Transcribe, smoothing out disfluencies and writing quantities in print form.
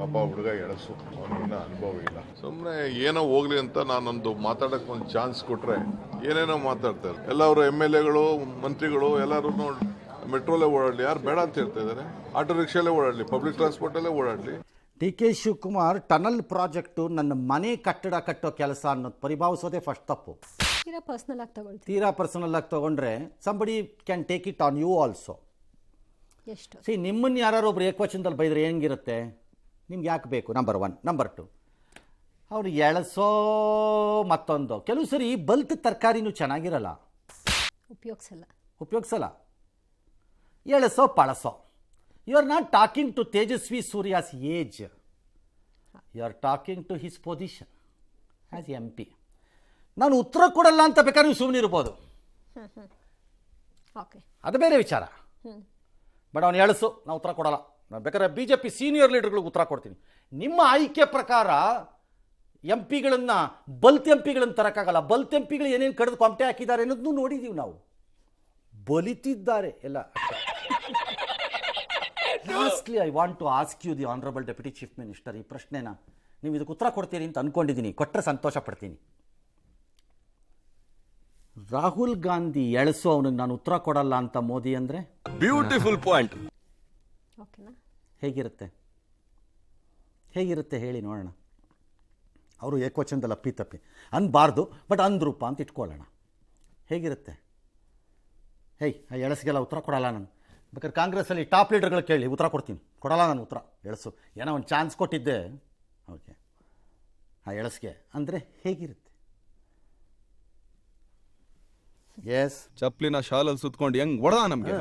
ಪಾಪ ಹುಡುಗ ಎಳಸು, ಅವನಿಗಿನ್ನ ಅನುಭವ ಇಲ್ಲ. ಸುಮ್ಮನೆ ಏನೋ ಹೋಗ್ಲಿ ಅಂತ ನಾನೊಂದು ಮಾತಾಡಕ್ ಒಂದು ಚಾನ್ಸ್ ಕೊಟ್ರೆ ಏನೇನೋ ಮಾತಾಡ್ತಾರೆ. ಎಲ್ಲ ಅವರು MLAಗಳು, ಮಂತ್ರಿಗಳು ಎಲ್ಲರೂ ಮೆಟ್ರೋಲೇ ಓಡಾಡ್ಲಿ, ಯಾರು ಬೇಡ ಅಂತ ಹೇಳ್ತಾ ಇದ್ದಾರೆ. ಆಟೋ ರಿಕ್ಷಾಲೇ ಓಡಾಡ್ಲಿ, ಪಬ್ಲಿಕ್ ಟ್ರಾನ್ಸ್ಪೋರ್ಟಲ್ಲೇ ಓಡಾಡ್ಲಿ. DK ಶಿವಕುಮಾರ್ ಟನಲ್ ಪ್ರಾಜೆಕ್ಟು ನನ್ನ ಮನೆ ಕಟ್ಟಡ ಕಟ್ಟೋ ಕೆಲಸ ಅನ್ನೋದು ಪರಿಭಾವಿಸೋದೇ ಫಸ್ಟ್ ತಪ್ಪು. ತೀರಾ ಪರ್ಸನಲ್ ಆಗಿ ತಗೊಳ್ತೀವಿ. ತೀರಾ ಪರ್ಸನಲ್ ಆಗಿ ತಗೊಂಡ್ರೆ somebody can take it on you also. ಎಷ್ಟು ನಿಮ್ಮನ್ನು ಯಾರು ಒಬ್ರು ಏಕವಚನದಲ್ಲಿ ಬೈದ್ರೆ ಹೆಂಗಿರುತ್ತೆ? ನಿಮ್ಗೆ ಯಾಕೆ ಬೇಕು? ನಂಬರ್ 1. ನಂಬರ್ 2, ಅವ್ರು ಎಳಸೋ ಮತ್ತೊಂದು. ಕೆಲವು ಸರಿ ಬಲ್ತ್ ತರಕಾರಿನೂ ಚೆನ್ನಾಗಿರಲ್ಲ, ಉಪಯೋಗಿಸಲ್ಲ. ಎಳಸೋ ಪಳಸೋ. You are not talking to Tejasvi Surya's age, you are talking to his position as MP. ನಾನು ಉತ್ತರ ಕೊಡಲ್ಲ ಅಂತ ಬೇಕಾದ್ರೆ ನೀವು ಸುಮ್ಮನೆ ಇರ್ಬೋದು, ಅದು ಬೇರೆ ವಿಚಾರ. ಬಟ್ ಅವನು ಎಳಸು, ನಾವು ಉತ್ತರ ಕೊಡಲ್ಲ. ನಾನು ಬೇಕಾದ್ರೆ BJP ಸೀನಿಯರ್ ಲೀಡರ್ಗಳಿಗೆ ಉತ್ತರ ಕೊಡ್ತೀನಿ. ನಿಮ್ಮ ಆಯ್ಕೆ ಪ್ರಕಾರ MPಗಳನ್ನು ಬಲ್ತ್ MPಗಳನ್ನು ತರೋಕ್ಕಾಗಲ್ಲ. ಬಲ್ತ್ MPಗಳು ಏನೇನು ಕಡಿದು ಕೊಂಟೆ ಹಾಕಿದ್ದಾರೆ ಅನ್ನೋದನ್ನು ನೋಡಿದ್ದೀವಿ ನಾವು. ಬಲಿತಿದ್ದಾರೆ ಎಲ್ಲ. Lastly I want to ask you the honourable deputy chief minister, ಈ ಪ್ರಶ್ನೆನ ನೀವು ಇದಕ್ಕೆ ಉತ್ತರ ಕೊಡ್ತೀರಿ ಅಂತ ಅಂದ್ಕೊಂಡಿದ್ದೀನಿ. ಕೊಟ್ಟರೆ ಸಂತೋಷ ಪಡ್ತೀನಿ. ರಾಹುಲ್ ಗಾಂಧಿ ಎಳಸು, ಅವನಿಗೆ ನಾನು ಉತ್ತರ ಕೊಡಲ್ಲ ಅಂತ ಮೋದಿ ಅಂದರೆ ಬ್ಯೂಟಿಫುಲ್ ಪಾಯಿಂಟ್. ಹೇಗಿರುತ್ತೆ ಹೇಳಿ ನೋಡೋಣ. ಅವರು ಏಕವಚನದಲ್ಲಿ ಅಪ್ಪಿ ಅನ್ಬಾರ್ದು, ಬಟ್ ಅಂದ್ರೂಪ ಅಂತ ಇಟ್ಕೊಳ್ಳೋಣ. ಹೇಗಿರುತ್ತೆ? ಎಳಸಿಗೆಲ್ಲ ಉತ್ತರ ಕೊಡಲ್ಲ ನಾನು. ಬೇಕಾದ್ರೆ ಕಾಂಗ್ರೆಸ್ಸಲ್ಲಿ ಟಾಪ್ ಲೀಡರ್ಗಳು ಕೇಳಿ, ಉತ್ತರ ಕೊಡ್ತೀನಿ. ಕೊಡಲ್ಲ ನಾನು ಉತ್ತರ. ಎಳಸು ಏನೋ ಒಂದು ಚಾನ್ಸ್ ಕೊಟ್ಟಿದ್ದೆ ಓಕೆ, ಎಳಸಿಗೆ ಅಂದರೆ ಹೇಗಿರುತ್ತೆ? ಎಸ್, ಚಪ್ಲಿನ ಶಾಲಲ್ಲಿ ಸುತ್ಕೊಂಡು ಹೆಂಗ್ ಹೊಡೆದ ನಮ್ಗೆ.